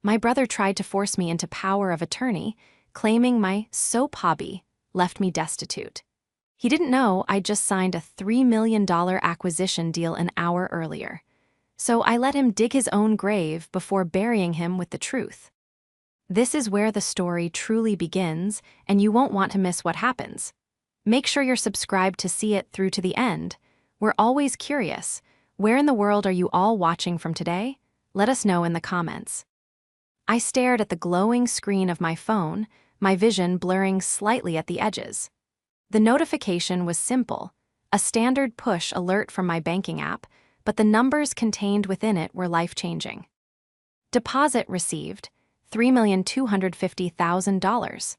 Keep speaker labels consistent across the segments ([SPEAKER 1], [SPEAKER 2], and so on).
[SPEAKER 1] My brother tried to force me into power of attorney, claiming my soap hobby left me destitute. He didn't know I'd just signed a $3 million acquisition deal an hour earlier. So I let him dig his own grave before burying him with the truth. This is where the story truly begins, and you won't want to miss what happens. Make sure you're subscribed to see it through to the end. We're always curious. Where in the world are you all watching from today? Let us know in the comments. I stared at the glowing screen of my phone, my vision blurring slightly at the edges. The notification was simple, a standard push alert from my banking app, but the numbers contained within it were life-changing. Deposit received, $3,250,000.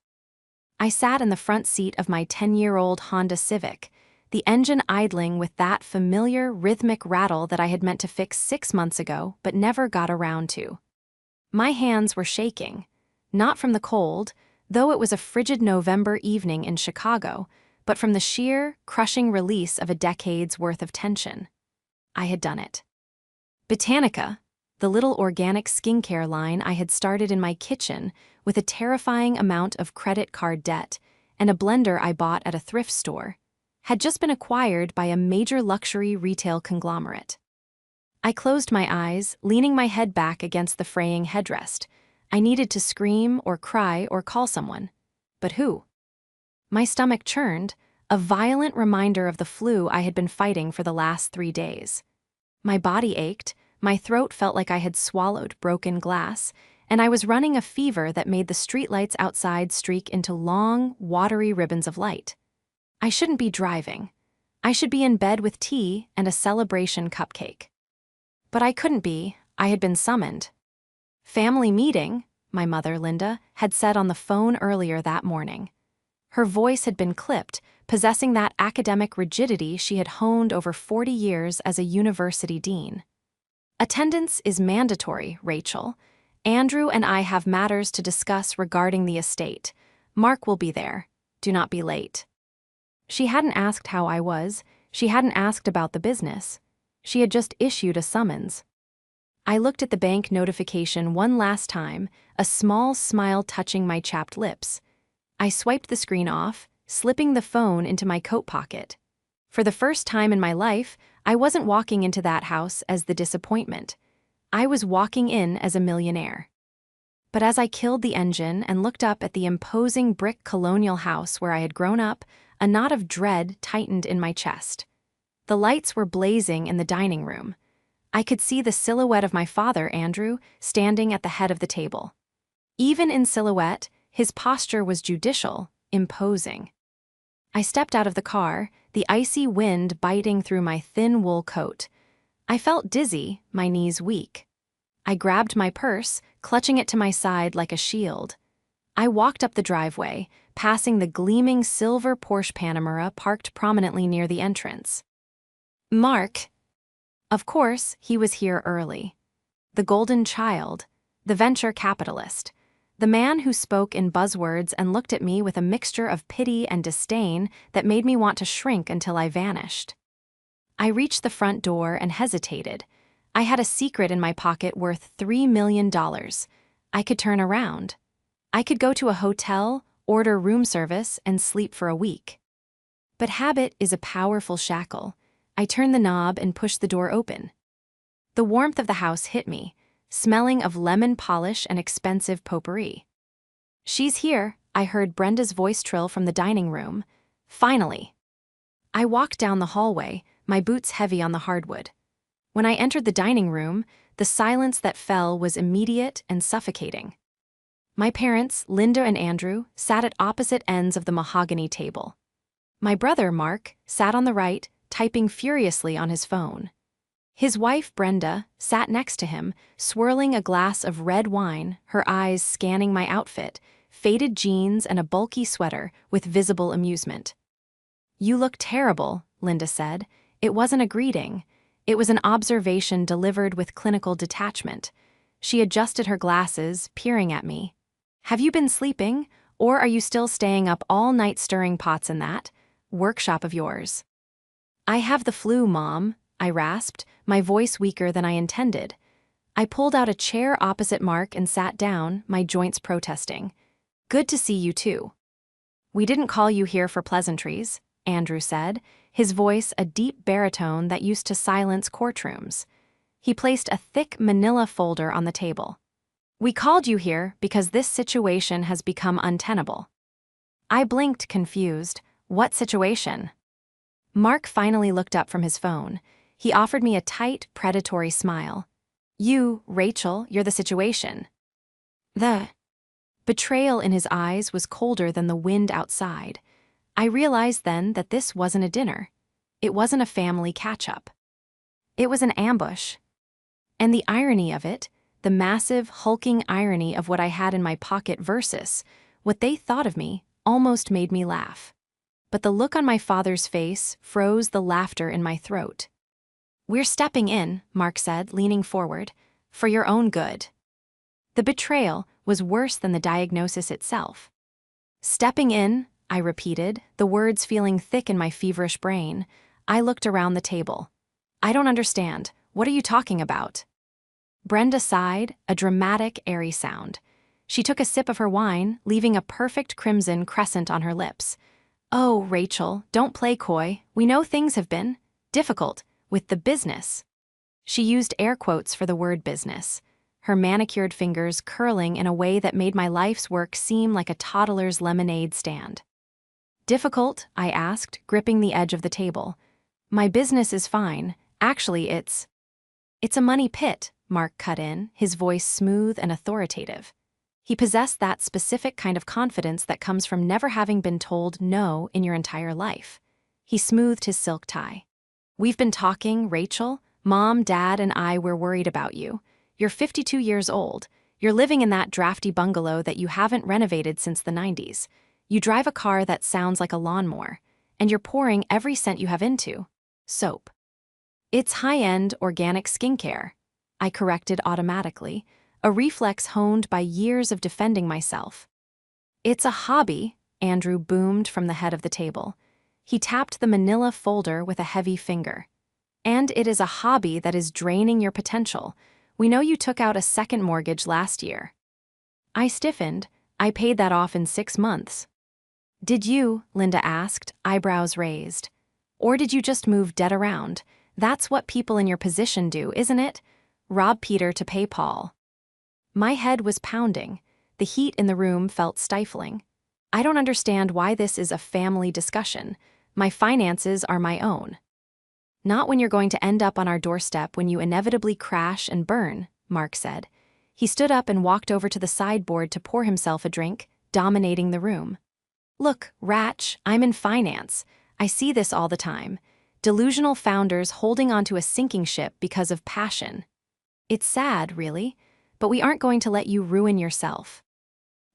[SPEAKER 1] I sat in the front seat of my 10-year-old Honda Civic, the engine idling with that familiar rhythmic rattle that I had meant to fix 6 months ago but never got around to. My hands were shaking, not from the cold, though it was a frigid November evening in Chicago, but from the sheer, crushing release of a decade's worth of tension. I had done it. Botanica, the little organic skincare line I had started in my kitchen with a terrifying amount of credit card debt and a blender I bought at a thrift store, had just been acquired by a major luxury retail conglomerate. I closed my eyes, leaning my head back against the fraying headrest. I needed to scream or cry or call someone. But who? My stomach churned, a violent reminder of the flu I had been fighting for the last 3 days. My body ached, my throat felt like I had swallowed broken glass, and I was running a fever that made the streetlights outside streak into long, watery ribbons of light. I shouldn't be driving. I should be in bed with tea and a celebration cupcake. But I couldn't be. I had been summoned. Family meeting, my mother, Linda, had said on the phone earlier that morning. Her voice had been clipped, possessing that academic rigidity she had honed over 40 years as a university dean. Attendance is mandatory, Rachel. Andrew and I have matters to discuss regarding the estate. Mark will be there. Do not be late. She hadn't asked how I was. She hadn't asked about the business. She had just issued a summons. I looked at the bank notification one last time, a small smile touching my chapped lips. I swiped the screen off, slipping the phone into my coat pocket. For the first time in my life, I wasn't walking into that house as the disappointment. I was walking in as a millionaire. But as I killed the engine and looked up at the imposing brick colonial house where I had grown up, a knot of dread tightened in my chest. The lights were blazing in the dining room. I could see the silhouette of my father, Andrew, standing at the head of the table. Even in silhouette, his posture was judicial, imposing. I stepped out of the car, the icy wind biting through my thin wool coat. I felt dizzy, my knees weak. I grabbed my purse, clutching it to my side like a shield. I walked up the driveway, passing the gleaming silver Porsche Panamera parked prominently near the entrance. Mark. Of course, he was here early. The golden child, the venture capitalist, the man who spoke in buzzwords and looked at me with a mixture of pity and disdain that made me want to shrink until I vanished. I reached the front door and hesitated. I had a secret in my pocket worth $3 million. I could turn around. I could go to a hotel, order room service, and sleep for a week. But habit is a powerful shackle. I turned the knob and pushed the door open. The warmth of the house hit me, smelling of lemon polish and expensive potpourri. "She's here," I heard Brenda's voice trill from the dining room. Finally. I walked down the hallway, my boots heavy on the hardwood. When I entered the dining room, the silence that fell was immediate and suffocating. My parents, Linda and Andrew, sat at opposite ends of the mahogany table. My brother, Mark, sat on the right, typing furiously on his phone. His wife, Brenda, sat next to him, swirling a glass of red wine, her eyes scanning my outfit, faded jeans and a bulky sweater, with visible amusement. "You look terrible," Linda said. It wasn't a greeting. It was an observation delivered with clinical detachment. She adjusted her glasses, peering at me. "Have you been sleeping, or are you still staying up all night stirring pots in that workshop of yours?" "I have the flu, Mom," I rasped, my voice weaker than I intended. I pulled out a chair opposite Mark and sat down, my joints protesting. Good to see you too. We didn't call you here for pleasantries, Andrew said, his voice a deep baritone that used to silence courtrooms. He placed a thick manila folder on the table. We called you here because this situation has become untenable. I blinked, confused. What situation? Mark finally looked up from his phone. He offered me a tight, predatory smile. You, Rachel, you're the situation. The betrayal in his eyes was colder than the wind outside. I realized then that this wasn't a dinner. It wasn't a family catch-up. It was an ambush. And the irony of it, the massive, hulking irony of what I had in my pocket versus what they thought of me, almost made me laugh. But the look on my father's face froze the laughter in my throat. We're stepping in, Mark said, leaning forward, for your own good. The betrayal was worse than the diagnosis itself. Stepping in, I repeated, the words feeling thick in my feverish brain. I looked around the table. I don't understand. What are you talking about? Brenda sighed, a dramatic, airy sound. She took a sip of her wine, leaving a perfect crimson crescent on her lips. Oh, Rachel, don't play coy. We know things have been difficult with the business. She used air quotes for the word business, her manicured fingers curling in a way that made my life's work seem like a toddler's lemonade stand. Difficult? I asked, gripping the edge of the table. My business is fine. Actually, it's a money pit, Mark cut in, his voice smooth and authoritative. He possessed that specific kind of confidence that comes from never having been told no in your entire life. He smoothed his silk tie. We've been talking, Rachel. Mom, Dad, and I were worried about you. You're 52 years old. You're living in that drafty bungalow that you haven't renovated since the 90s. You drive a car that sounds like a lawnmower. And you're pouring every cent you have into soap. It's high-end organic skincare, I corrected automatically, a reflex honed by years of defending myself. It's a hobby, Andrew boomed from the head of the table. He tapped the manila folder with a heavy finger. And it is a hobby that is draining your potential. We know you took out a second mortgage last year. I stiffened. I paid that off in 6 months. Did you? Linda asked, eyebrows raised. Or did you just move debt around? That's what people in your position do, isn't it? Rob Peter to pay Paul. My head was pounding. The heat in the room felt stifling. I don't understand why this is a family discussion. My finances are my own. Not when you're going to end up on our doorstep when you inevitably crash and burn, Mark said. He stood up and walked over to the sideboard to pour himself a drink, dominating the room. Look, Ratch, I'm in finance. I see this all the time. Delusional founders holding onto a sinking ship because of passion. It's sad, really, but we aren't going to let you ruin yourself.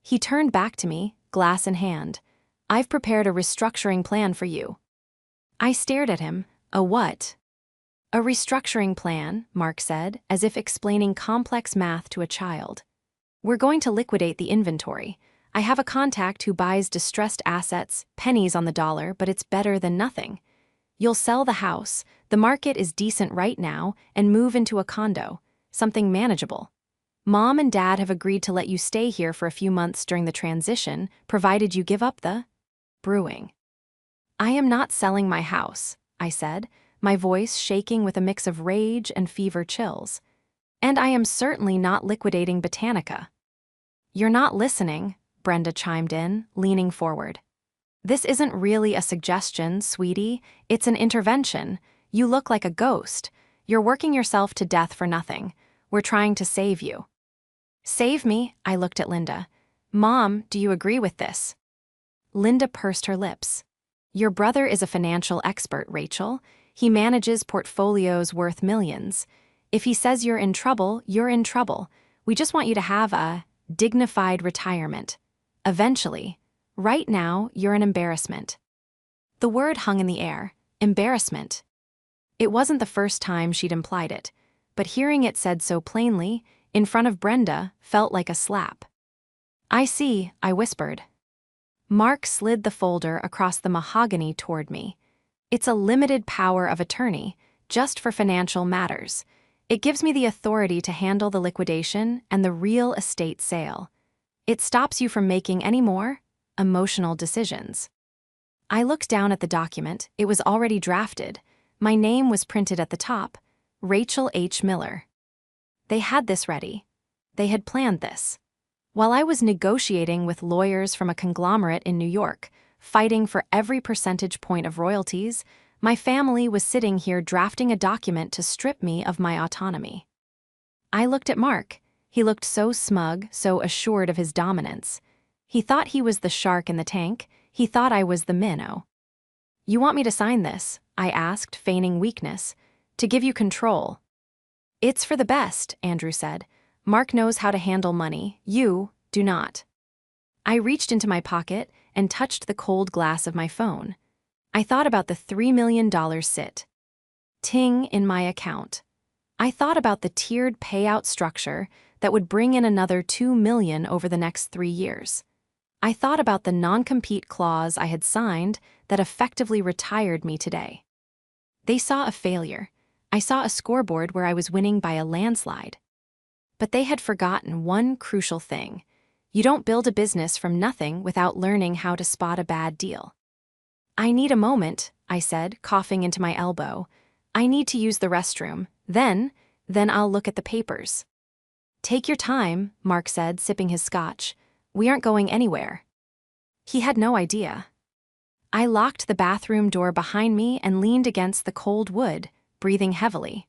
[SPEAKER 1] He turned back to me, glass in hand. I've prepared a restructuring plan for you. I stared at him. A what? A restructuring plan, Mark said, as if explaining complex math to a child. We're going to liquidate the inventory. I have a contact who buys distressed assets, pennies on the dollar, but it's better than nothing. You'll sell the house, the market is decent right now, and move into a condo, something manageable. Mom and Dad have agreed to let you stay here for a few months during the transition, provided you give up the brewing. I am not selling my house, I said, my voice shaking with a mix of rage and fever chills. And I am certainly not liquidating Botanica. You're not listening, Brenda chimed in, leaning forward. This isn't really a suggestion, sweetie. It's an intervention. You look like a ghost. You're working yourself to death for nothing. We're trying to save you. Save me? I looked at Linda. Mom, do you agree with this? Linda pursed her lips. Your brother is a financial expert, Rachel. He manages portfolios worth millions. If he says you're in trouble, you're in trouble. We just want you to have a dignified retirement. Eventually. Right now, you're an embarrassment. The word hung in the air. Embarrassment. It wasn't the first time she'd implied it, but hearing it said so plainly, in front of Brenda, felt like a slap. I see, I whispered. Mark slid the folder across the mahogany toward me. It's a limited power of attorney, just for financial matters. It gives me the authority to handle the liquidation and the real estate sale. It stops you from making any more emotional decisions. I looked down at the document. It was already drafted. My name was printed at the top, Rachel H. Miller. They had this ready. They had planned this. While I was negotiating with lawyers from a conglomerate in New York, fighting for every percentage point of royalties, my family was sitting here drafting a document to strip me of my autonomy. I looked at Mark. He looked so smug, so assured of his dominance. He thought he was the shark in the tank. He thought I was the minnow. "You want me to sign this?" I asked, feigning weakness. "To give you control." "It's for the best," Andrew said. "Mark knows how to handle money. You do not." I reached into my pocket and touched the cold glass of my phone. I thought about the $3 million sit. Ting in my account. I thought about the tiered payout structure that would bring in another $2 million over the next 3 years. I thought about the non-compete clause I had signed that effectively retired me today. They saw a failure. I saw a scoreboard where I was winning by a landslide. But they had forgotten one crucial thing. You don't build a business from nothing without learning how to spot a bad deal. "I need a moment," I said, coughing into my elbow. "I need to use the restroom. Then I'll look at the papers." "Take your time," Mark said, sipping his scotch. "We aren't going anywhere." He had no idea. I locked the bathroom door behind me and leaned against the cold wood, breathing heavily.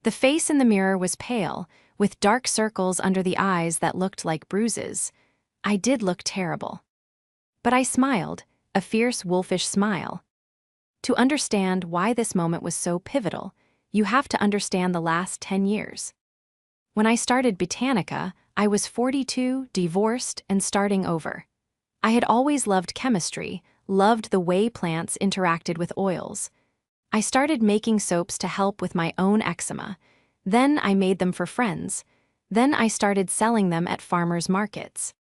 [SPEAKER 1] The face in the mirror was pale, with dark circles under the eyes that looked like bruises. I did look terrible. But I smiled, a fierce, wolfish smile. To understand why this moment was so pivotal, you have to understand the last 10 years. When I started Botanica, I was 42, divorced, and starting over. I had always loved chemistry, loved the way plants interacted with oils. I started making soaps to help with my own eczema. Then I made them for friends. Then I started selling them at farmers' markets.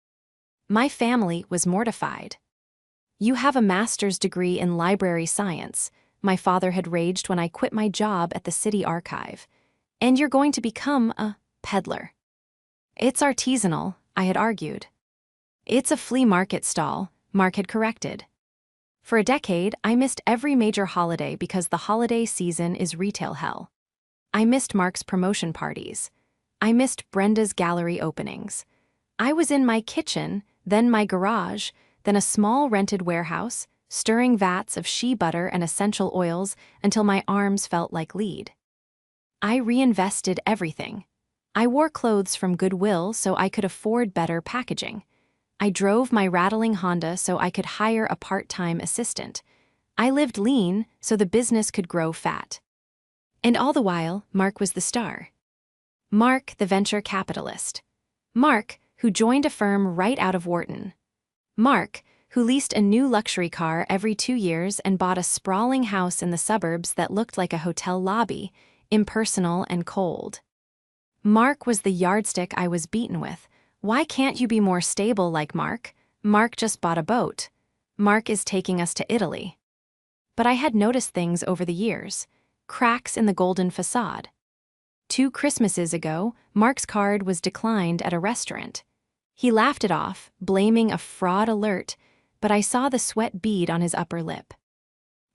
[SPEAKER 1] My family was mortified. "You have a master's degree in library science," my father had raged when I quit my job at the city archive. "And you're going to become a peddler." "It's artisanal," I had argued. "It's a flea market stall," Mark had corrected. For a decade, I missed every major holiday because the holiday season is retail hell. I missed Mark's promotion parties. I missed Brenda's gallery openings. I was in my kitchen, then my garage, then a small rented warehouse, stirring vats of shea butter and essential oils until my arms felt like lead. I reinvested everything. I wore clothes from Goodwill so I could afford better packaging. I drove my rattling Honda so I could hire a part-time assistant. I lived lean so the business could grow fat. And all the while, Mark was the star. Mark, the venture capitalist. Mark, who joined a firm right out of Wharton. Mark, who leased a new luxury car every 2 years and bought a sprawling house in the suburbs that looked like a hotel lobby, impersonal and cold. Mark was the yardstick I was beaten with. "Why can't you be more stable like Mark? Mark just bought a boat. Mark is taking us to Italy." But I had noticed things over the years. Cracks in the golden facade. 2 Christmases ago, Mark's card was declined at a restaurant. He laughed it off, blaming a fraud alert, but I saw the sweat bead on his upper lip.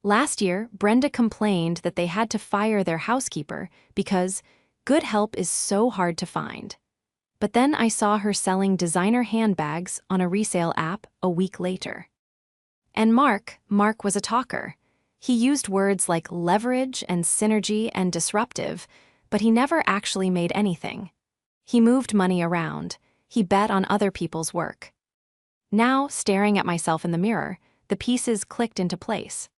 [SPEAKER 1] Last year, Brenda complained that they had to fire their housekeeper because good help is so hard to find. But then I saw her selling designer handbags on a resale app a week later. And Mark was a talker. He used words like leverage and synergy and disruptive, but he never actually made anything. He moved money around. He bet on other people's work. Now, staring at myself in the mirror, the pieces clicked into place.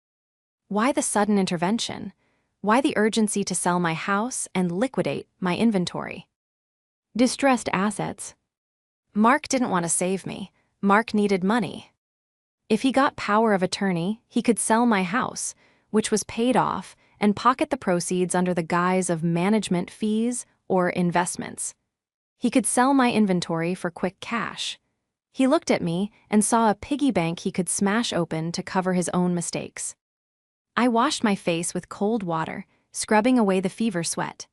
[SPEAKER 1] Why the sudden intervention? Why the urgency to sell my house and liquidate my inventory? Distressed assets. Mark didn't want to save me. Mark needed money. If he got power of attorney, he could sell my house, which was paid off, and pocket the proceeds under the guise of management fees or investments. He could sell my inventory for quick cash. He looked at me and saw a piggy bank he could smash open to cover his own mistakes. I washed my face with cold water, scrubbing away the fever sweat.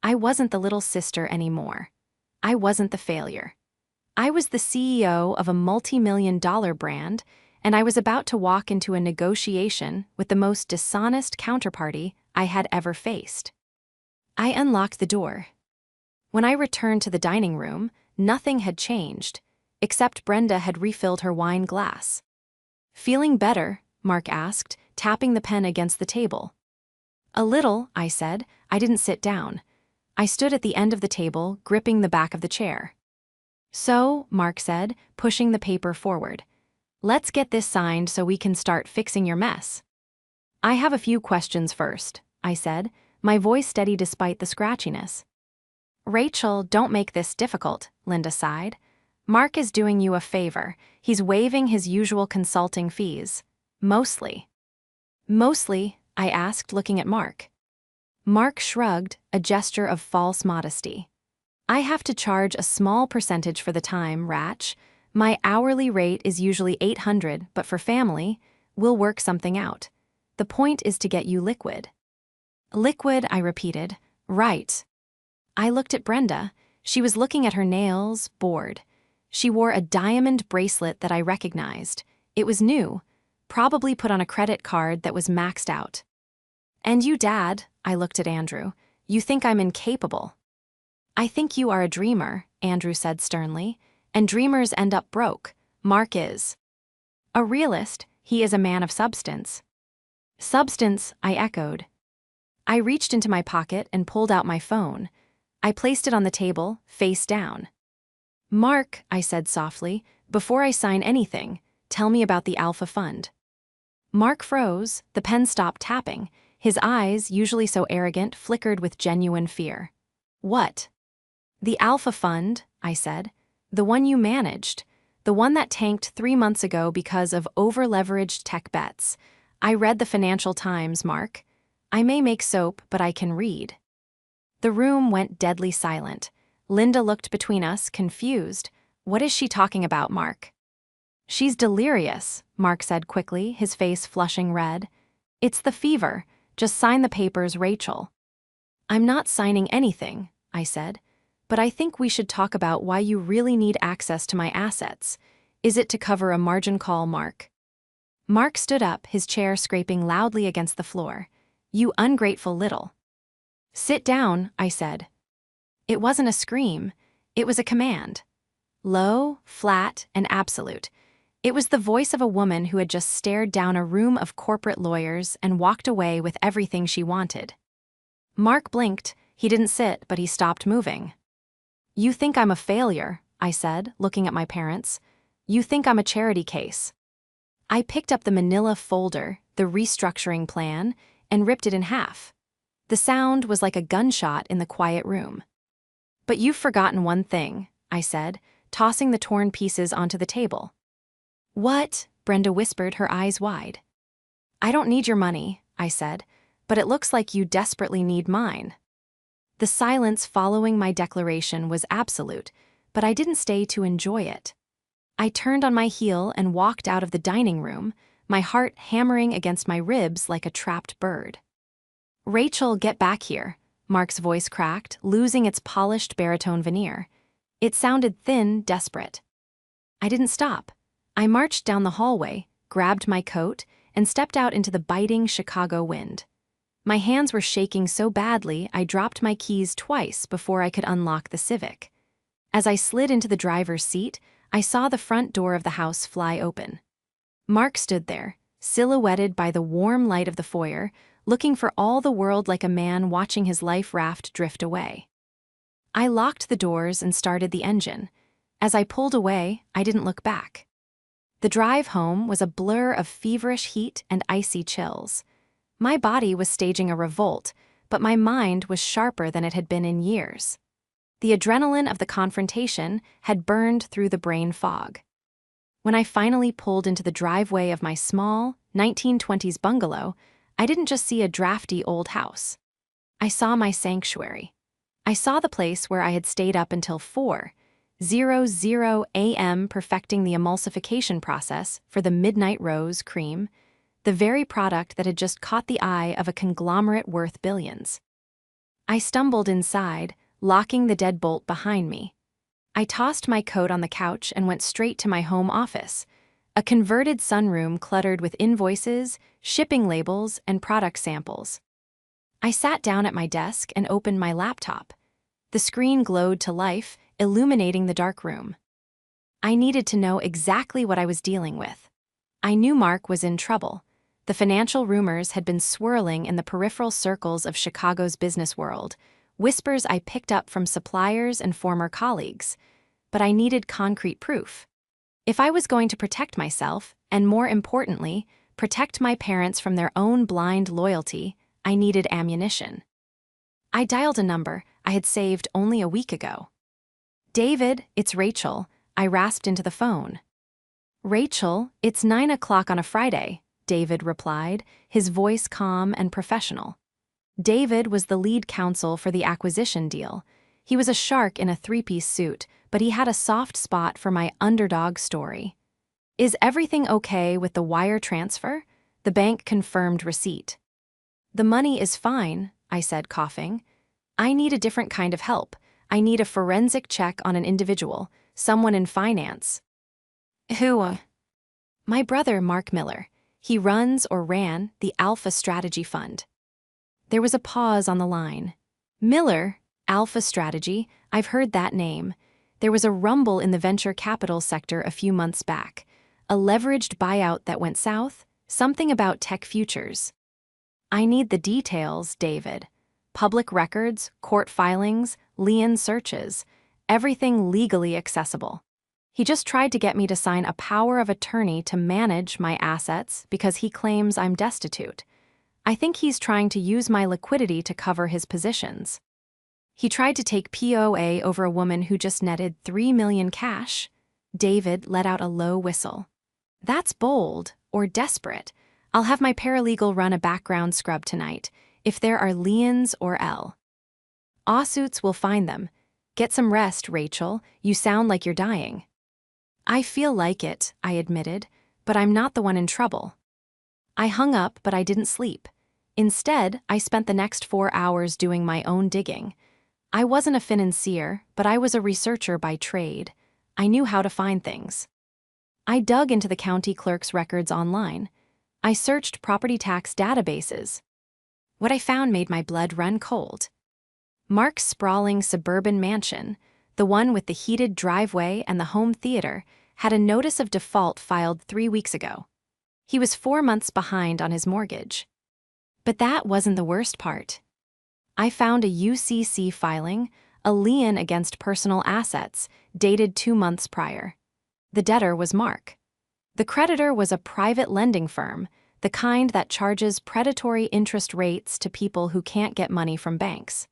[SPEAKER 1] I wasn't the little sister anymore. I wasn't the failure. I was the CEO of a multi-million-dollar brand, and I was about to walk into a negotiation with the most dishonest counterparty I had ever faced. I unlocked the door. When I returned to the dining room, nothing had changed, except Brenda had refilled her wine glass. "Feeling better?" Mark asked, tapping the pen against the table. "A little," I said. I didn't sit down. I stood at the end of the table, gripping the back of the chair. "So," Mark said, pushing the paper forward, "let's get this signed so we can start fixing your mess." "I have a few questions first," I said, my voice steady despite the scratchiness. "Rachel, don't make this difficult," Linda sighed. "Mark is doing you a favor. He's waiving his usual consulting fees. Mostly." "Mostly?" I asked, looking at Mark. Mark shrugged, a gesture of false modesty. "I have to charge a small percentage for the time, Rach. My hourly rate is usually $800, but for family, we'll work something out. The point is to get you liquid." "Liquid," I repeated. "Right." I looked at Brenda. She was looking at her nails, bored. She wore a diamond bracelet that I recognized. It was new, probably put on a credit card that was maxed out. "And you, Dad," I looked at Andrew. "You think I'm incapable." "I think you are a dreamer," Andrew said sternly, "and dreamers end up broke. Mark is a realist. He is a man of substance." "Substance," I echoed. I reached into my pocket and pulled out my phone. I placed it on the table, face down. "Mark," I said softly, "before I sign anything, tell me about the Alpha Fund." Mark froze, the pen stopped tapping. His eyes, usually so arrogant, flickered with genuine fear. "What?" "The Alpha Fund," I said. "The one you managed. The one that tanked 3 months ago because of over-leveraged tech bets. I read the Financial Times, Mark. I may make soap, but I can read." The room went deadly silent. Linda looked between us, confused. "What is she talking about, Mark?" "She's delirious," Mark said quickly, his face flushing red. "It's the fever. Just sign the papers, Rachel." "I'm not signing anything," I said. "But I think we should talk about why you really need access to my assets. Is it to cover a margin call, Mark?" Mark stood up, his chair scraping loudly against the floor. "You ungrateful little." "Sit down," I said. It wasn't a scream. It was a command. Low, flat, and absolute. It was the voice of a woman who had just stared down a room of corporate lawyers and walked away with everything she wanted. Mark blinked. He didn't sit, but he stopped moving. "You think I'm a failure," I said, looking at my parents. "You think I'm a charity case." I picked up the manila folder, the restructuring plan, and ripped it in half. The sound was like a gunshot in the quiet room. "But you've forgotten one thing," I said, tossing the torn pieces onto the table. "What?" Brenda whispered, her eyes wide. "I don't need your money," I said, "but it looks like you desperately need mine." The silence following my declaration was absolute, but I didn't stay to enjoy it. I turned on my heel and walked out of the dining room, my heart hammering against my ribs like a trapped bird. "Rachel, get back here," Mark's voice cracked, losing its polished baritone veneer. It sounded thin, desperate. I didn't stop. I marched down the hallway, grabbed my coat, and stepped out into the biting Chicago wind. My hands were shaking so badly I dropped my keys twice before I could unlock the Civic. As I slid into the driver's seat, I saw the front door of the house fly open. Mark stood there, silhouetted by the warm light of the foyer, looking for all the world like a man watching his life raft drift away. I locked the doors and started the engine. As I pulled away, I didn't look back. The drive home was a blur of feverish heat and icy chills. My body was staging a revolt, but my mind was sharper than it had been in years. The adrenaline of the confrontation had burned through the brain fog. When I finally pulled into the driveway of my small, 1920s bungalow, I didn't just see a drafty old house. I saw my sanctuary. I saw the place where I had stayed up until 4:00 a.m. perfecting the emulsification process for the Midnight Rose cream, the very product that had just caught the eye of a conglomerate worth billions. I stumbled inside, locking the deadbolt behind me. I tossed my coat on the couch and went straight to my home office, a converted sunroom cluttered with invoices, shipping labels, and product samples. I sat down at my desk and opened my laptop. The screen glowed to life, illuminating the dark room. I needed to know exactly what I was dealing with. I knew Mark was in trouble. The financial rumors had been swirling in the peripheral circles of Chicago's business world, whispers I picked up from suppliers and former colleagues. But I needed concrete proof. If I was going to protect myself, and more importantly, protect my parents from their own blind loyalty, I needed ammunition. I dialed a number I had saved only a week ago. "David, it's Rachel," I rasped into the phone. "Rachel, it's 9 o'clock on a Friday," David replied, his voice calm and professional. David was the lead counsel for the acquisition deal. He was a shark in a three-piece suit, but he had a soft spot for my underdog story. "Is everything okay with the wire transfer?" The bank confirmed receipt. "The money is fine," I said, coughing. "I need a different kind of help. I need a forensic check on an individual, someone in finance." "Who?" "My brother, Mark Miller. He runs or ran the Alpha Strategy Fund." There was a pause on the line. "Miller, Alpha Strategy, I've heard that name. There was a rumble in the venture capital sector a few months back. A leveraged buyout that went south, something about tech futures." "I need the details, David. Public records, court filings, lien searches, everything legally accessible." He just tried to get me to sign a power of attorney to manage my assets because he claims I'm destitute. I think he's trying to use my liquidity to cover his positions. He tried to take POA over a woman who just netted $3 million cash. David let out a low whistle. "That's bold, or desperate. I'll have my paralegal run a background scrub tonight, if there are liens or lawsuits will find them. Get some rest, Rachel. You sound like you're dying." "I feel like it," I admitted, "but I'm not the one in trouble." I hung up, but I didn't sleep. Instead, I spent the next 4 hours doing my own digging. I wasn't a financier, but I was a researcher by trade. I knew how to find things. I dug into the county clerk's records online. I searched property tax databases. What I found made my blood run cold. Mark's sprawling suburban mansion, the one with the heated driveway and the home theater, had a notice of default filed 3 weeks ago. He was 4 months behind on his mortgage. But that wasn't the worst part. I found a UCC filing, a lien against personal assets, dated 2 months prior. The debtor was Mark. The creditor was a private lending firm, the kind that charges predatory interest rates to people who can't get money from banks.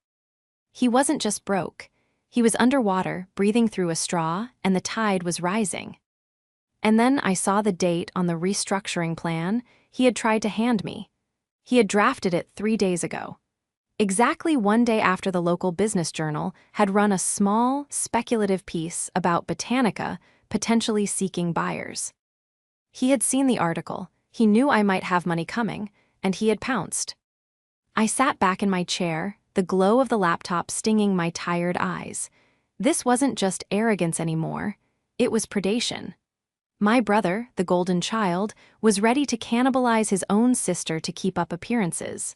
[SPEAKER 1] He wasn't just broke. He was underwater, breathing through a straw, and the tide was rising. And then I saw the date on the restructuring plan he had tried to hand me. He had drafted it 3 days ago. Exactly 1 day after the local business journal had run a small, speculative piece about Botanica potentially seeking buyers. He had seen the article, he knew I might have money coming, and he had pounced. I sat back in my chair, the glow of the laptop stinging my tired eyes. This wasn't just arrogance anymore, it was predation. My brother, the golden child, was ready to cannibalize his own sister to keep up appearances.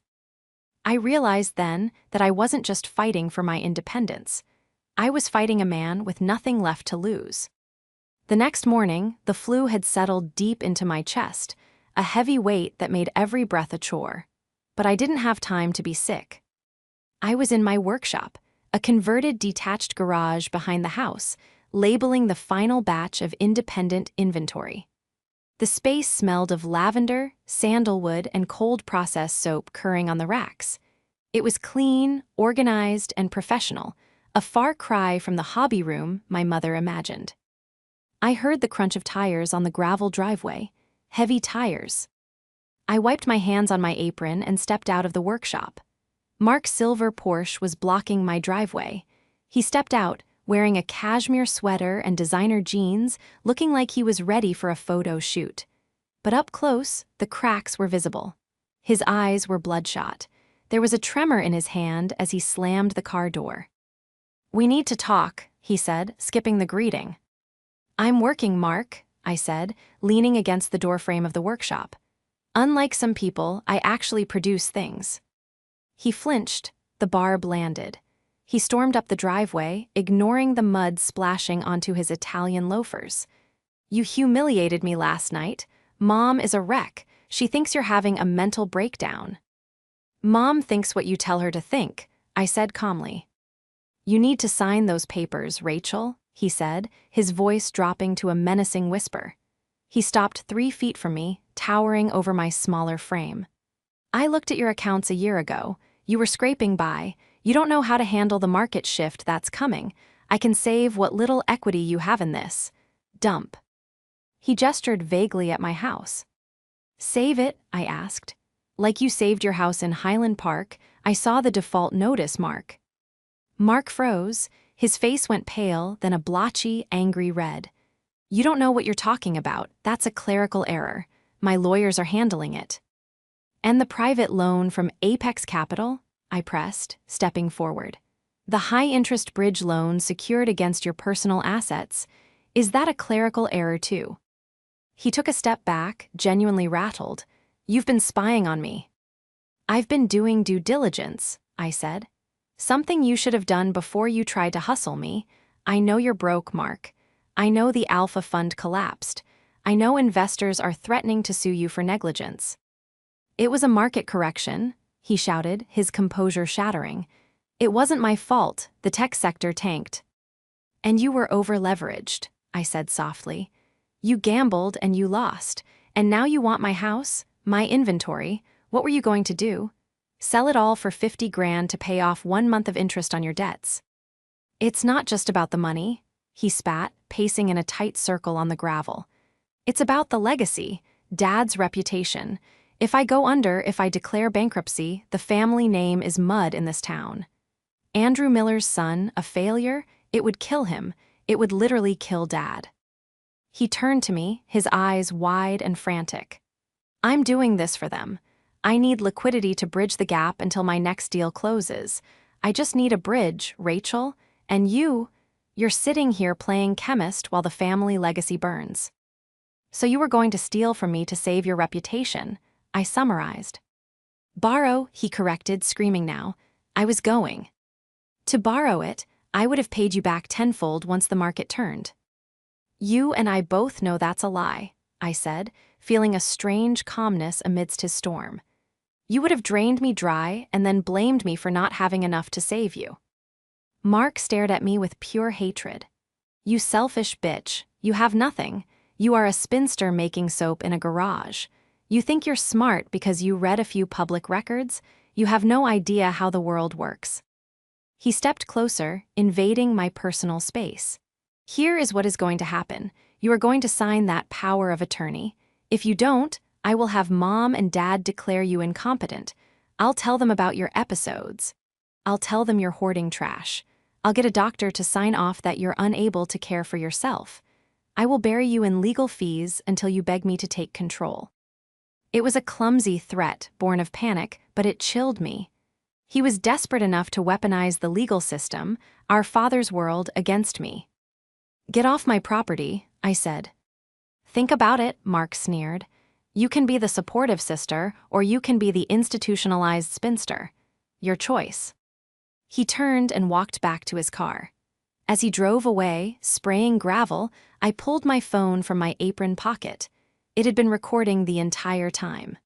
[SPEAKER 1] I realized then that I wasn't just fighting for my independence. I was fighting a man with nothing left to lose. The next morning, the flu had settled deep into my chest, a heavy weight that made every breath a chore. But I didn't have time to be sick. I was in my workshop, a converted detached garage behind the house, labeling the final batch of independent inventory. The space smelled of lavender, sandalwood, and cold-processed soap curring on the racks. It was clean, organized, and professional, a far cry from the hobby room my mother imagined. I heard the crunch of tires on the gravel driveway, heavy tires. I wiped my hands on my apron and stepped out of the workshop. Mark's silver Porsche was blocking my driveway. He stepped out, wearing a cashmere sweater and designer jeans, looking like he was ready for a photo shoot. But up close, the cracks were visible. His eyes were bloodshot. There was a tremor in his hand as he slammed the car door. "We need to talk," he said, skipping the greeting. "I'm working, Mark," I said, leaning against the doorframe of the workshop. "Unlike some people, I actually produce things." He flinched. The barb landed. He stormed up the driveway, ignoring the mud splashing onto his Italian loafers. "You humiliated me last night. Mom is a wreck. She thinks you're having a mental breakdown." "Mom thinks what you tell her to think," I said calmly. "You need to sign those papers, Rachel," he said, his voice dropping to a menacing whisper. He stopped 3 feet from me, towering over my smaller frame. "I looked at your accounts a year ago. You were scraping by. You don't know how to handle the market shift that's coming. I can save what little equity you have in this. Dump." He gestured vaguely at my house. "Save it?" I asked. "Like you saved your house in Highland Park. I saw the default notice, Mark." Mark froze. His face went pale, then a blotchy, angry red. "You don't know what you're talking about. That's a clerical error. My lawyers are handling it." "And the private loan from Apex Capital?" I pressed, stepping forward. "The high-interest bridge loan secured against your personal assets. Is that a clerical error too?" He took a step back, genuinely rattled. "You've been spying on me." "I've been doing due diligence," I said. "Something you should have done before you tried to hustle me. I know you're broke, Mark. I know the Alpha Fund collapsed. I know investors are threatening to sue you for negligence." "It was a market correction," he shouted, his composure shattering. "It wasn't my fault. The tech sector tanked." "And you were over-leveraged," I said softly. "You gambled and you lost. And now you want my house, my inventory. What were you going to do? Sell it all for 50 grand to pay off 1 month of interest on your debts?" "It's not just about the money," he spat, pacing in a tight circle on the gravel. "It's about the legacy, Dad's reputation. If I go under, if I declare bankruptcy, the family name is mud in this town. Andrew Miller's son, a failure, it would kill him. It would literally kill Dad." He turned to me, his eyes wide and frantic. "I'm doing this for them. I need liquidity to bridge the gap until my next deal closes. I just need a bridge, Rachel. And you're sitting here playing chemist while the family legacy burns." "So you were going to steal from me to save your reputation," I summarized. "Borrow," he corrected, screaming now. "I was going to borrow it. I would have paid you back tenfold once the market turned." "You and I both know that's a lie," I said, feeling a strange calmness amidst his storm. "You would have drained me dry and then blamed me for not having enough to save you." Mark stared at me with pure hatred. "You selfish bitch, you have nothing. You are a spinster making soap in a garage. You think you're smart because you read a few public records? You have no idea how the world works." He stepped closer, invading my personal space. "Here is what is going to happen. You are going to sign that power of attorney. If you don't, I will have Mom and Dad declare you incompetent. I'll tell them about your episodes. I'll tell them you're hoarding trash. I'll get a doctor to sign off that you're unable to care for yourself. I will bury you in legal fees until you beg me to take control." It was a clumsy threat, born of panic, but it chilled me. He was desperate enough to weaponize the legal system, our father's world, against me. "Get off my property," I said. "Think about it," Mark sneered. "You can be the supportive sister, or you can be the institutionalized spinster. Your choice." He turned and walked back to his car. As he drove away, spraying gravel, I pulled my phone from my apron pocket. It had been recording the entire time.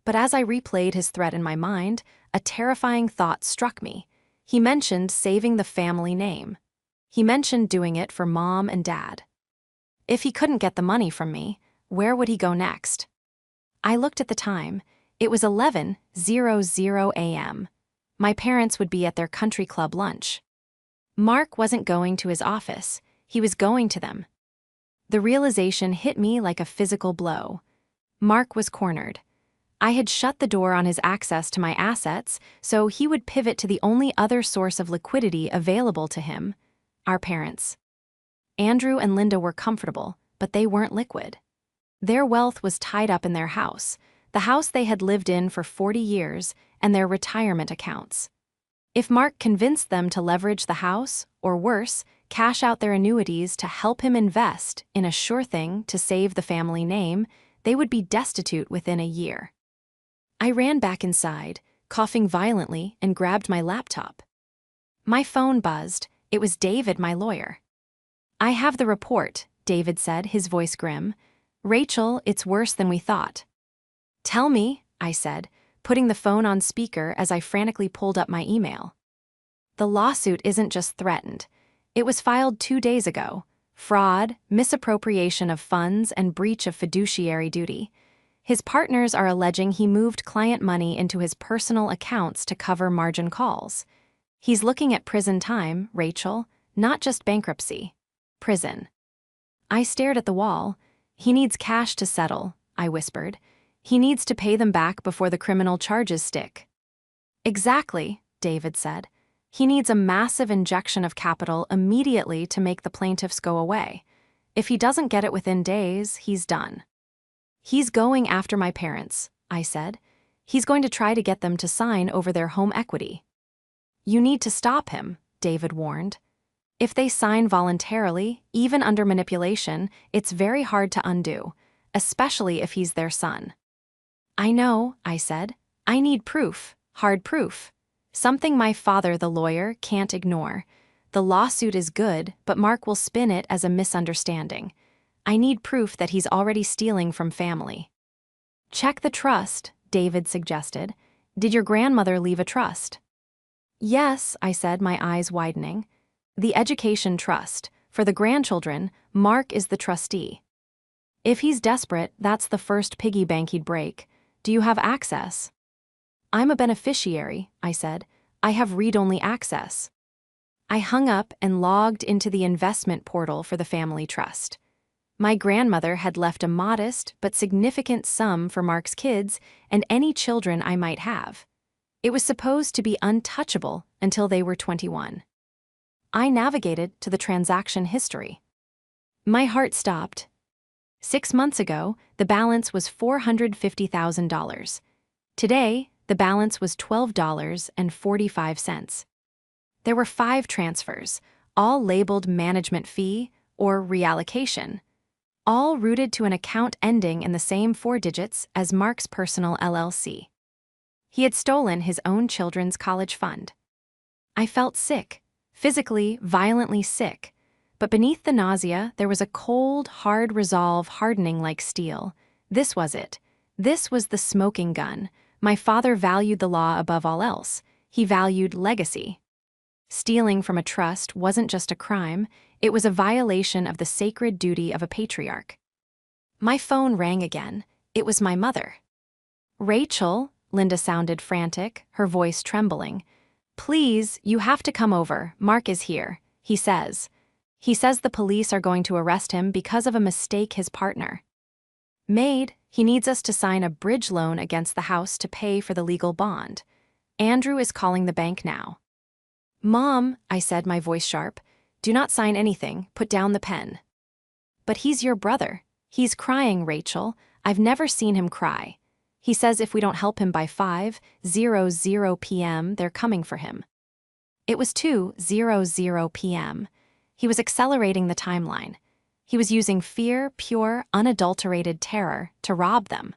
[SPEAKER 1] But as I replayed his threat in my mind, a terrifying thought struck me. He mentioned saving the family name. He mentioned doing it for Mom and Dad. If he couldn't get the money from me, where would he go next? I looked at the time. It was 11:00 a.m. My parents would be at their country club lunch. Mark wasn't going to his office. He was going to them. The realization hit me like a physical blow. Mark was cornered. I had shut the door on his access to my assets, so he would pivot to the only other source of liquidity available to him: our parents. Andrew and Linda were comfortable, but they weren't liquid. Their wealth was tied up in their house. the house they had lived in for 40 years, and their retirement accounts. If Mark convinced them to leverage the house, or worse, cash out their annuities to help him invest in a sure thing to save the family name, they would be destitute within a year. I ran back inside, coughing violently, and grabbed my laptop. My phone buzzed. It was David, my lawyer. "I have the report," David said, his voice grim. "Rachel, it's worse than we thought." "Tell me," I said, putting the phone on speaker as I frantically pulled up my email. "The lawsuit isn't just threatened. It was filed 2 days ago. Fraud, misappropriation of funds, and breach of fiduciary duty. His partners are alleging he moved client money into his personal accounts to cover margin calls. He's looking at prison time, Rachel, not just bankruptcy. Prison." I stared at the wall. "He needs cash to settle," I whispered. "He needs to pay them back before the criminal charges stick." "Exactly," David said. "He needs a massive injection of capital immediately to make the plaintiffs go away. If he doesn't get it within days, he's done." "He's going after my parents," I said. "He's going to try to get them to sign over their home equity." "You need to stop him," David warned. "If they sign voluntarily, even under manipulation, it's very hard to undo, especially if he's their son." "I know," I said. "I need proof, hard proof. Something my father, the lawyer, can't ignore. The lawsuit is good, but Mark will spin it as a misunderstanding. I need proof that he's already stealing from family." "Check the trust," David suggested. "Did your grandmother leave a trust?" "Yes," I said, my eyes widening. "The education trust. For the grandchildren, Mark is the trustee. If he's desperate, that's the first piggy bank he'd break. Do you have access?" "I'm a beneficiary," I said. "I have read-only access." I hung up and logged into the investment portal for the family trust. My grandmother had left a modest but significant sum for Mark's kids and any children I might have. It was supposed to be untouchable until they were 21. I navigated to the transaction history. My heart stopped. 6 months ago, the balance was $450,000. Today, the balance was $12.45. There were 5 transfers, all labeled management fee or reallocation, all routed to an account ending in the same 4 digits as Mark's personal LLC. He had stolen his own children's college fund. I felt sick, physically, violently sick, but beneath the nausea there was a cold, hard resolve hardening like steel. This was it. This was the smoking gun. My father valued the law above all else. He valued legacy. Stealing from a trust wasn't just a crime, it was a violation of the sacred duty of a patriarch. My phone rang again. It was my mother. "Rachel," Linda sounded frantic, her voice trembling. "Please, you have to come over. Mark is here. He says the police are going to arrest him because of a mistake his partner made. He needs us to sign a bridge loan against the house to pay for the legal bond. Andrew is calling the bank now." "Mom," I said, my voice sharp, "do not sign anything. Put down the pen." "But he's your brother. He's crying, Rachel. I've never seen him cry. He says if we don't help him by 5:00 p.m., they're coming for him." It was 2:00 p.m. He was accelerating the timeline. He was using fear, pure, unadulterated terror, to rob them.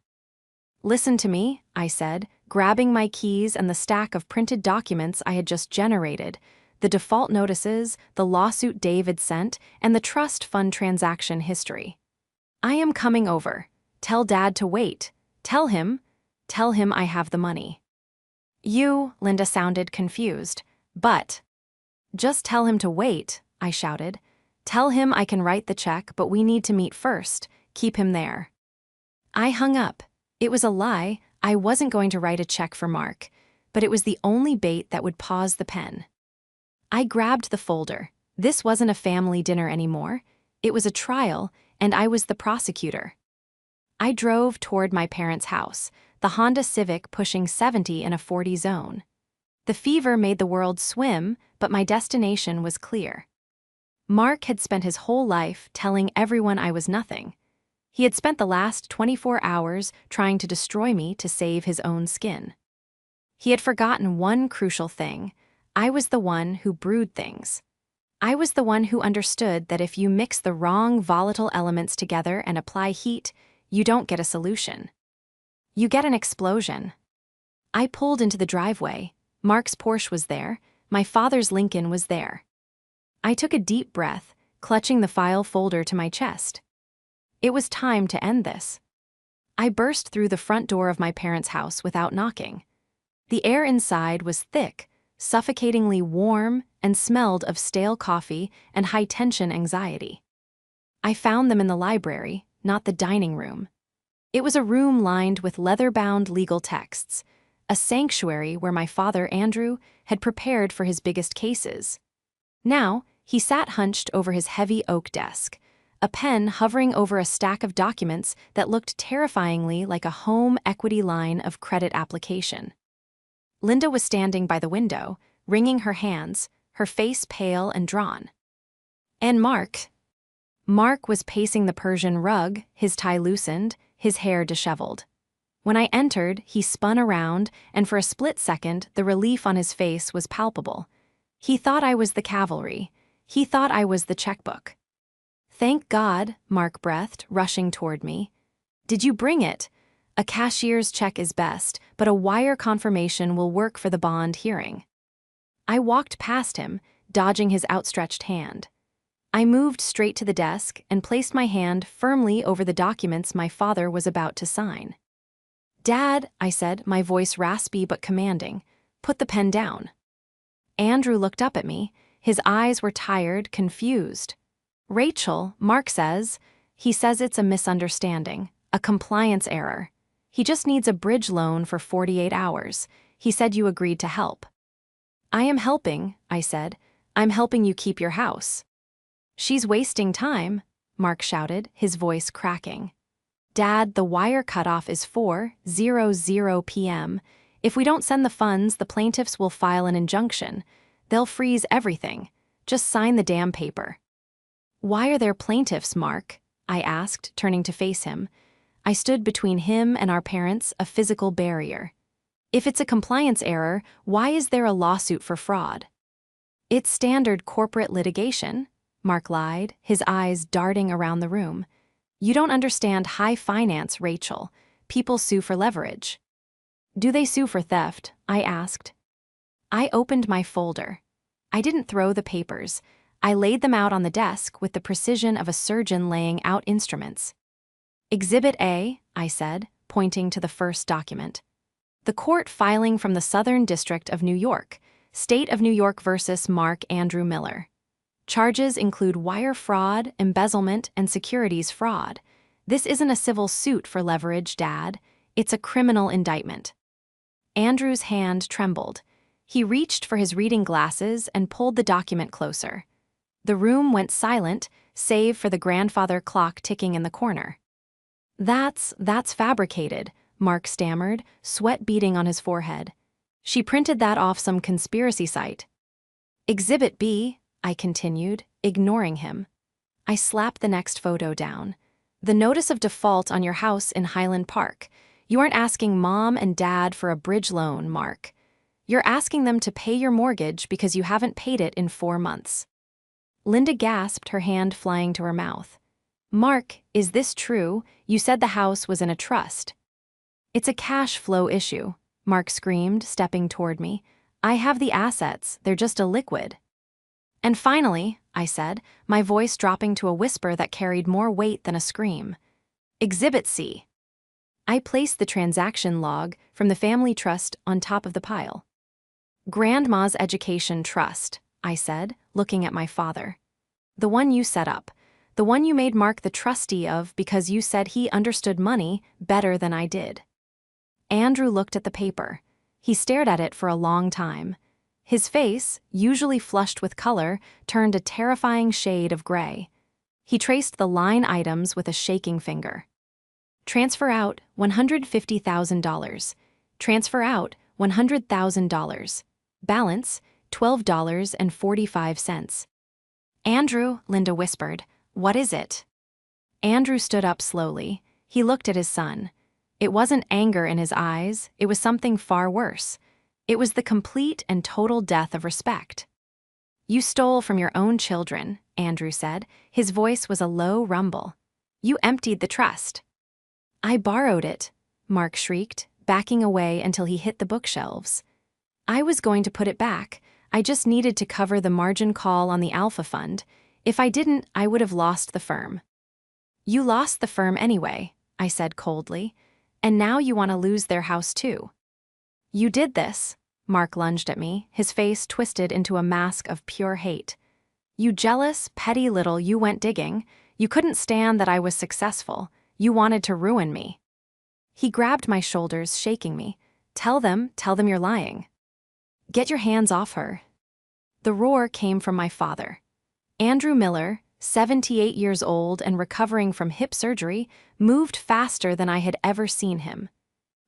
[SPEAKER 1] "Listen to me," I said, grabbing my keys and the stack of printed documents I had just generated, the default notices, the lawsuit David sent, and the trust fund transaction history. "I am coming over. Tell Dad to wait. Tell him I have the money." "You," Linda sounded confused. "But." "Just tell him to wait," I shouted. "Tell him I can write the check, but we need to meet first. Keep him there." I hung up. It was a lie. I wasn't going to write a check for Mark, but it was the only bait that would pause the pen. I grabbed the folder. This wasn't a family dinner anymore. It was a trial, and I was the prosecutor. I drove toward my parents' house, the Honda Civic pushing 70 in a 40 zone. The fever made the world swim, but my destination was clear. Mark had spent his whole life telling everyone I was nothing. He had spent the last 24 hours trying to destroy me to save his own skin. He had forgotten one crucial thing. I was the one who brewed things. I was the one who understood that if you mix the wrong volatile elements together and apply heat, you don't get a solution. You get an explosion. I pulled into the driveway. Mark's Porsche was there. My father's Lincoln was there. I took a deep breath, clutching the file folder to my chest. It was time to end this. I burst through the front door of my parents' house without knocking. The air inside was thick, suffocatingly warm, and smelled of stale coffee and high-tension anxiety. I found them in the library, not the dining room. It was a room lined with leather-bound legal texts, a sanctuary where my father, Andrew, had prepared for his biggest cases. Now, he sat hunched over his heavy oak desk, a pen hovering over a stack of documents that looked terrifyingly like a home equity line of credit application. Linda was standing by the window, wringing her hands, her face pale and drawn. And Mark was pacing the Persian rug, his tie loosened, his hair disheveled. When I entered, he spun around, and for a split second, the relief on his face was palpable. He thought I was the cavalry. He thought I was the checkbook. "Thank God," Mark breathed, rushing toward me. "Did you bring it? A cashier's check is best, but a wire confirmation will work for the bond hearing." I walked past him, dodging his outstretched hand. I moved straight to the desk and placed my hand firmly over the documents my father was about to sign. "Dad," I said, my voice raspy but commanding, "put the pen down." Andrew looked up at me. His eyes were tired, confused. "Rachel, Mark says. He says it's a misunderstanding, a compliance error. He just needs a bridge loan for 48 hours. He said you agreed to help." "I am helping," I said. "I'm helping you keep your house." "She's wasting time," Mark shouted, his voice cracking. "Dad, the wire cutoff is 4:00 p.m. If we don't send the funds, the plaintiffs will file an injunction. They'll freeze everything. Just sign the damn paper." "Why are there plaintiffs, Mark?" I asked, turning to face him. I stood between him and our parents, a physical barrier. "If it's a compliance error, why is there a lawsuit for fraud?" "It's standard corporate litigation," Mark lied, his eyes darting around the room. "You don't understand high finance, Rachel. People sue for leverage." "Do they sue for theft?" I asked. I opened my folder. I didn't throw the papers. I laid them out on the desk with the precision of a surgeon laying out instruments. "Exhibit A," I said, pointing to the first document. "The court filing from the Southern District of New York, State of New York versus Mark Andrew Miller. Charges include wire fraud, embezzlement, and securities fraud. This isn't a civil suit for leverage, Dad. It's a criminal indictment." Andrew's hand trembled. He reached for his reading glasses and pulled the document closer. The room went silent, save for the grandfather clock ticking in the corner. That's fabricated," Mark stammered, sweat beading on his forehead. "She printed that off some conspiracy site." "Exhibit B," I continued, ignoring him. I slapped the next photo down. "The notice of default on your house in Highland Park. You aren't asking Mom and Dad for a bridge loan, Mark. You're asking them to pay your mortgage because you haven't paid it in 4 months." Linda gasped, her hand flying to her mouth. "Mark, is this true? You said the house was in a trust." "It's a cash flow issue," Mark screamed, stepping toward me. "I have the assets, they're just illiquid." "And finally," I said, my voice dropping to a whisper that carried more weight than a scream, "Exhibit C." I placed the transaction log from the family trust on top of the pile. "Grandma's Education Trust," I said, looking at my father. "The one you set up. The one you made Mark the trustee of because you said he understood money better than I did." Andrew looked at the paper. He stared at it for a long time. His face, usually flushed with color, turned a terrifying shade of gray. He traced the line items with a shaking finger. "Transfer out $150,000. Transfer out $100,000. Balance $12.45. "Andrew," Linda whispered, "what is it?" Andrew stood up slowly. He looked at his son. It wasn't anger in his eyes, it was something far worse. It was the complete and total death of respect. "You stole from your own children," Andrew said. His voice was a low rumble. "You emptied the trust." "I borrowed it," Mark shrieked, backing away until he hit the bookshelves. "I was going to put it back. I just needed to cover the margin call on the Alpha Fund. If I didn't, I would have lost the firm." "You lost the firm anyway," I said coldly. "And now you want to lose their house too." "You did this." Mark lunged at me, his face twisted into a mask of pure hate. "You jealous, petty little, you went digging. You couldn't stand that I was successful. You wanted to ruin me." He grabbed my shoulders, shaking me. Tell them you're lying." "Get your hands off her." The roar came from my father. Andrew Miller, 78 years old and recovering from hip surgery, moved faster than I had ever seen him.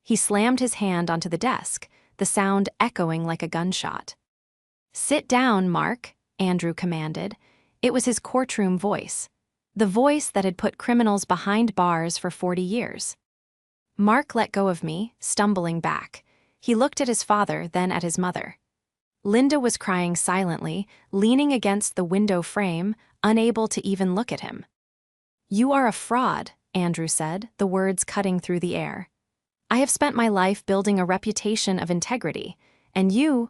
[SPEAKER 1] He slammed his hand onto the desk, the sound echoing like a gunshot. "Sit down, Mark," Andrew commanded. It was his courtroom voice, the voice that had put criminals behind bars for 40 years. Mark let go of me, stumbling back. He looked at his father, then at his mother. Linda was crying silently, leaning against the window frame, unable to even look at him. "You are a fraud," Andrew said, the words cutting through the air. "I have spent my life building a reputation of integrity, and you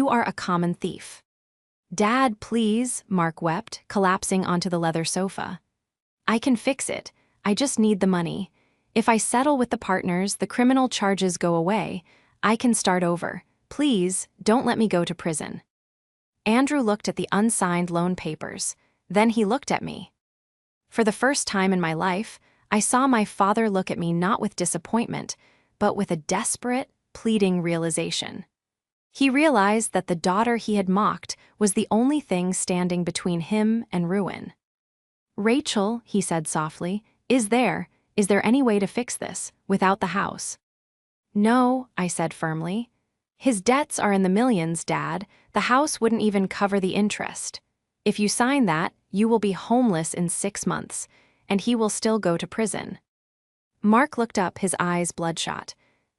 [SPEAKER 1] are a common thief." "Dad, please," Mark wept, collapsing onto the leather sofa. "I can fix it. I just need the money. If I settle with the partners, the criminal charges go away. I can start over. Please, don't let me go to prison." Andrew looked at the unsigned loan papers. Then he looked at me. For the first time in my life, I saw my father look at me not with disappointment, but with a desperate, pleading realization. He realized that the daughter he had mocked was the only thing standing between him and ruin. "Rachel," he said softly, is there any way to fix this, without the house?" "No," I said firmly. "His debts are in the millions, Dad. The house wouldn't even cover the interest. If you sign that, you will be homeless in 6 months, and he will still go to prison." Mark looked up, his eyes bloodshot.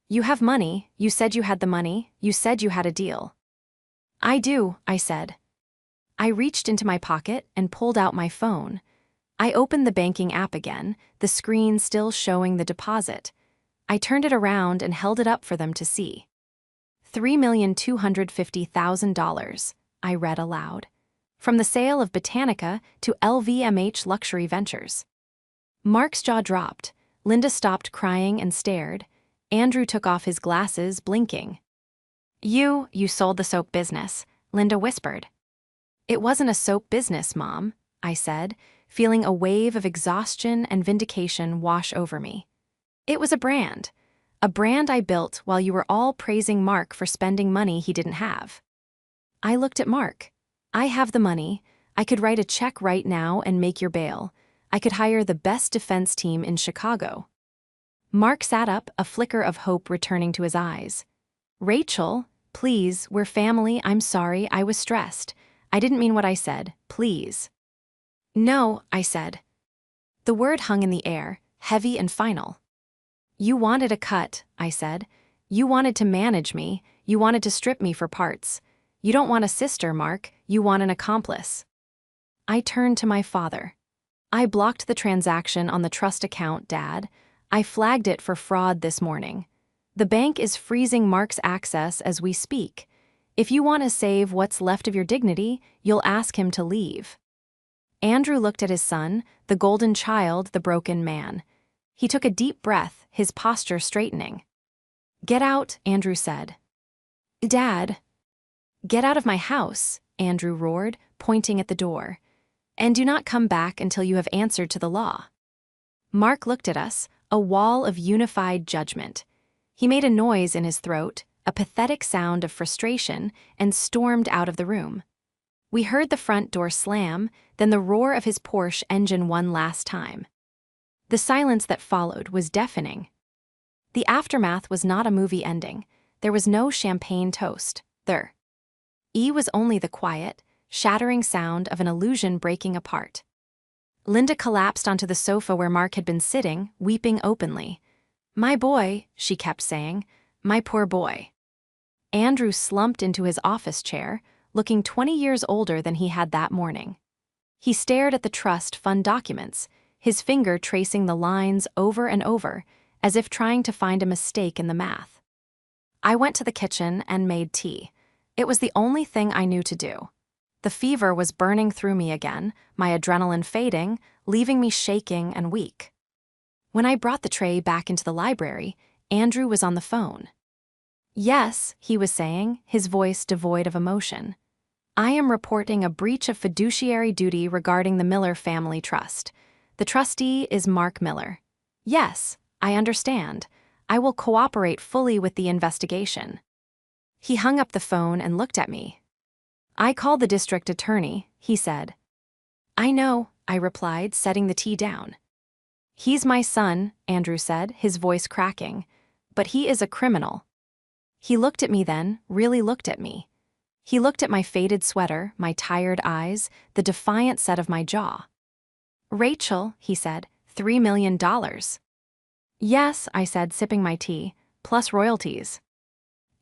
[SPEAKER 1] "You have money. You said you had the money. You said you had a deal." "I do," I said. I reached into my pocket and pulled out my phone. I opened the banking app again, the screen still showing the deposit. I turned it around and held it up for them to see. $3,250,000, I read aloud. From the sale of Botanica to LVMH Luxury Ventures. Mark's jaw dropped. Linda stopped crying and stared. Andrew took off his glasses, blinking. You sold the soap business," Linda whispered. "It wasn't a soap business, Mom," I said, feeling a wave of exhaustion and vindication wash over me. "It was a brand I built while you were all praising Mark for spending money he didn't have." I looked at Mark. "I have the money. I could write a check right now and make your bail. I could hire the best defense team in Chicago." Mark sat up, a flicker of hope returning to his eyes. "Rachel, please, we're family. I'm sorry, I was stressed. I didn't mean what I said. Please." "No," I said. The word hung in the air, heavy and final. "You wanted a cut," I said. "You wanted to manage me. You wanted to strip me for parts. You don't want a sister, Mark. You want an accomplice." I turned to my father. "I blocked the transaction on the trust account, Dad. I flagged it for fraud this morning. The bank is freezing Mark's access as we speak. If you want to save what's left of your dignity, you'll ask him to leave." Andrew looked at his son, the golden child, the broken man. He took a deep breath, his posture straightening. "Get out," Andrew said. "Dad." "Get out of my house," Andrew roared, pointing at the door. "And do not come back until you have answered to the law." Mark looked at us, a wall of unified judgment. He made a noise in his throat, a pathetic sound of frustration, and stormed out of the room. We heard the front door slam, then the roar of his Porsche engine one last time. The silence that followed was deafening. The aftermath was not a movie ending. There was no champagne toast. There was only the quiet, shattering sound of an illusion breaking apart. Linda collapsed onto the sofa where Mark had been sitting, weeping openly. "My boy," she kept saying, "my poor boy." Andrew slumped into his office chair, looking 20 years older than he had that morning. He stared at the trust fund documents, his finger tracing the lines over and over, as if trying to find a mistake in the math. I went to the kitchen and made tea. It was the only thing I knew to do. The fever was burning through me again, my adrenaline fading, leaving me shaking and weak. When I brought the tray back into the library, Andrew was on the phone. "Yes," he was saying, his voice devoid of emotion. "I am reporting a breach of fiduciary duty regarding the Miller Family Trust. The trustee is Mark Miller. Yes, I understand. I will cooperate fully with the investigation." He hung up the phone and looked at me. "I called the district attorney," he said. "I know," I replied, setting the tea down. "He's my son," Andrew said, his voice cracking. "But he is a criminal." He looked at me then, really looked at me. He looked at my faded sweater, my tired eyes, the defiant set of my jaw. "Rachel," he said, $3 million. "Yes," I said, sipping my tea, "plus royalties."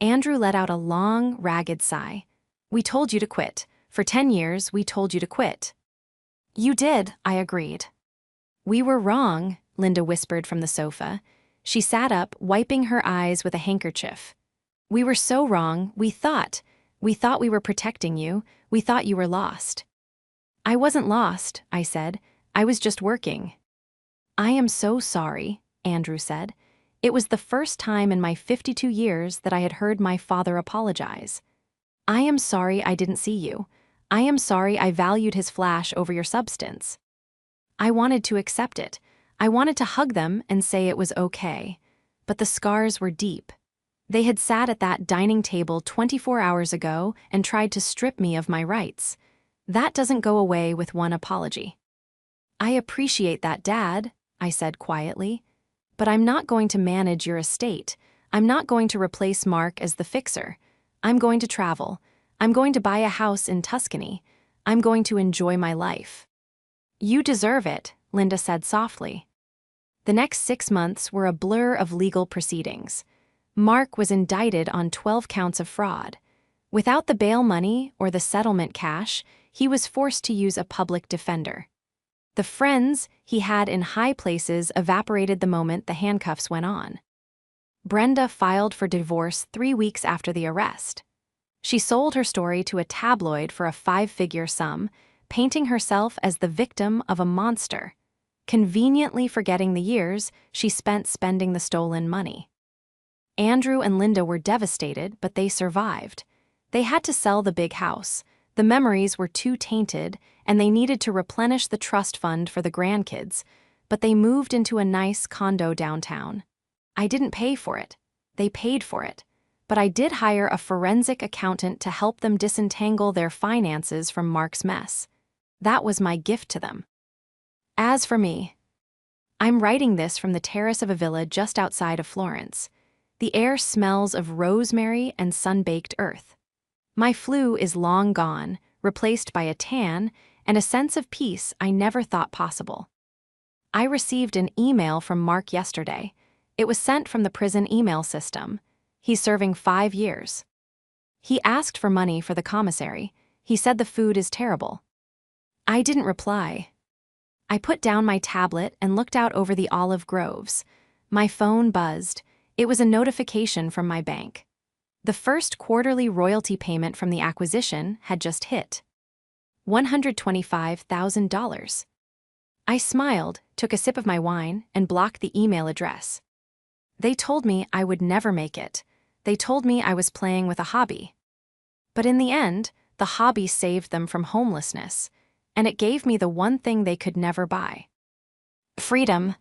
[SPEAKER 1] Andrew let out a long, ragged sigh. "We told you to quit. For 10 years, we told you to quit." "You did," I agreed. "We were wrong," Linda whispered from the sofa. She sat up, wiping her eyes with a handkerchief. "We were so wrong, we thought we were protecting you, we thought you were lost." "I wasn't lost," I said. "I was just working." "I am so sorry," Andrew said. It was the first time in my 52 years that I had heard my father apologize. "I am sorry I didn't see you. I am sorry I valued his flash over your substance." I wanted to accept it. I wanted to hug them and say it was okay. But the scars were deep. They had sat at that dining table 24 hours ago and tried to strip me of my rights. That doesn't go away with one apology. "I appreciate that, Dad," I said quietly. "But I'm not going to manage your estate. I'm not going to replace Mark as the fixer. I'm going to travel. I'm going to buy a house in Tuscany. I'm going to enjoy my life." "You deserve it," Linda said softly. The next 6 months were a blur of legal proceedings. Mark was indicted on 12 counts of fraud. Without the bail money or the settlement cash, he was forced to use a public defender. The friends he had in high places evaporated the moment the handcuffs went on. Brenda filed for divorce 3 weeks after the arrest. She sold her story to a tabloid for a 5-figure sum, painting herself as the victim of a monster, conveniently forgetting the years she spent spending the stolen money. Andrew and Linda were devastated, but they survived. They had to sell the big house. The memories were too tainted, and they needed to replenish the trust fund for the grandkids, but they moved into a nice condo downtown. I didn't pay for it. They paid for it. But I did hire a forensic accountant to help them disentangle their finances from Mark's mess. That was my gift to them. As for me, I'm writing this from the terrace of a villa just outside of Florence. The air smells of rosemary and sun-baked earth. My flu is long gone, replaced by a tan and a sense of peace I never thought possible. I received an email from Mark yesterday. It was sent from the prison email system. He's serving 5 years. He asked for money for the commissary. He said the food is terrible. I didn't reply. I put down my tablet and looked out over the olive groves. My phone buzzed. It was a notification from my bank. The first quarterly royalty payment from the acquisition had just hit. $125,000. I smiled, took a sip of my wine, and blocked the email address. They told me I would never make it. They told me I was playing with a hobby. But in the end, the hobby saved them from homelessness, and it gave me the one thing they could never buy: freedom.